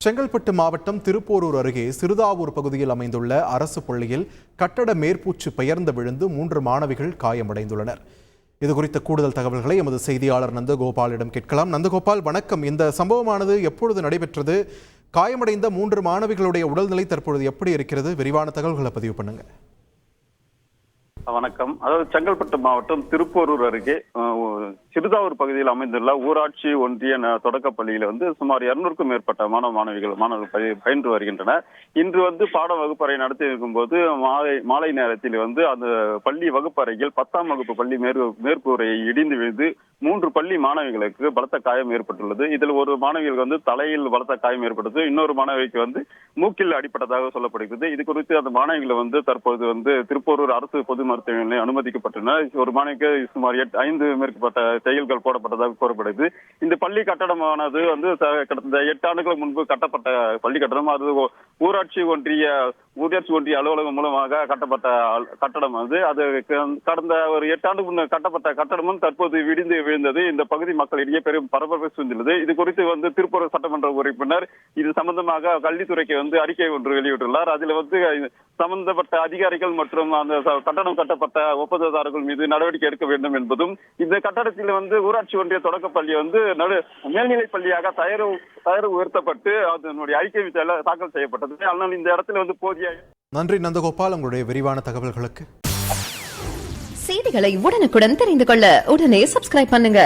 செங்கல்பட்டு மாவட்டம் திருப்போரூர் அருகே சிறுதாவூர் பகுதியில் அமைந்துள்ள அரசு பள்ளியில் கட்டட மேற்பூச்சு பெயர்ந்து விழுந்து 3 மாணவிகள் காயமடைந்துள்ளனர். இதுகுறித்த கூடுதல் தகவல்களை எமது செய்தியாளர் நந்தகோபாலிடம் கேட்கலாம். நந்தகோபால், வணக்கம். இந்த சம்பவமானது எப்பொழுது நடைபெற்றது? காயமடைந்த 3 மாணவிகளுடைய உடல்நிலை தற்பொழுது எப்படி இருக்கிறது? விரிவான தகவல்களை பதிவு பண்ணுங்க. வணக்கம். அதாவது செங்கல்பட்டு மாவட்டம் திருப்போரூர் அருகே சிறுதாவூர் பகுதியில் அமைந்துள்ள ஊராட்சி ஒன்றிய தொடக்க பள்ளியில சுமார் 200க்கும் மேற்பட்ட மாணவர்கள் பயின்று வருகின்றனர். இன்று பாட வகுப்பறை நடத்தி இருக்கும் போது மாலை நேரத்தில் அந்த பள்ளி வகுப்பறையில் 10ஆம் வகுப்பு பள்ளி மேற்கூரையை இடிந்து விழுந்து 3 பள்ளி மாணவிகளுக்கு பலத்த காயம் ஏற்பட்டுள்ளது. இதில் ஒரு மாணவிகளுக்கு தலையில் பலத்த காயம் ஏற்பட்டது, இன்னொரு மாணவிக்கு மூக்கில் அடிப்பட்டதாக சொல்லப்படுகிறது. இது குறித்து அந்த மாணவிகள் தற்போது திருப்போரூர் அரசு பொது மருத்துவமனையில் அனுமதிக்கப்பட்டனர். ஒரு மாணவிக்கு சுமார் 5 மேற்பட்ட தையல்கள் போடப்பட்டதாக கூறப்படுது. இந்த பள்ளி கட்டடமானது கடந்த 8 ஆண்டுகளுக்கு முன்பு கட்டப்பட்ட பள்ளி கட்டடம். அது ஊராட்சி ஒன்றிய அலுவலகம் மூலமாக கட்டப்பட்ட கட்டடம். அது கடந்த ஒரு 8 ஆண்டுக்கு முன்னர் கட்டப்பட்ட கட்டடமும் தற்போது விடிந்து விழுந்தது இந்த பகுதி மக்களிடையே பெரும் பரபரப்பை சூழ்ந்துள்ளது. இது குறித்து திருப்பூர் சட்டமன்ற உறுப்பினர் இது சம்பந்தமாக கல்வித்துறைக்கு அறிக்கை ஒன்று வெளியிட்டுள்ளார். அதில் சம்பந்தப்பட்ட அதிகாரிகள் மற்றும் அந்த கட்டடம் கட்டப்பட்ட ஒப்பந்ததாரர்கள் மீது நடவடிக்கை எடுக்க வேண்டும் என்பதும், இந்த கட்டடத்தில் ஊராட்சி ஒன்றிய தொடக்கப்பள்ளி மேல்நிலை பள்ளியாக தயார் உயர்த்தப்பட்டு அதனுடைய அறிக்கை தாக்கல் செய்யப்பட்டது. ஆனால் இந்த இடத்துல போதிய. நன்றி நந்தகோபால், உங்களுடைய விரிவான தகவல்களுக்கு. செய்திகளை உடனுக்குடன் தெரிந்து கொள்ள உடனே சப்ஸ்கிரைப் பண்ணுங்க.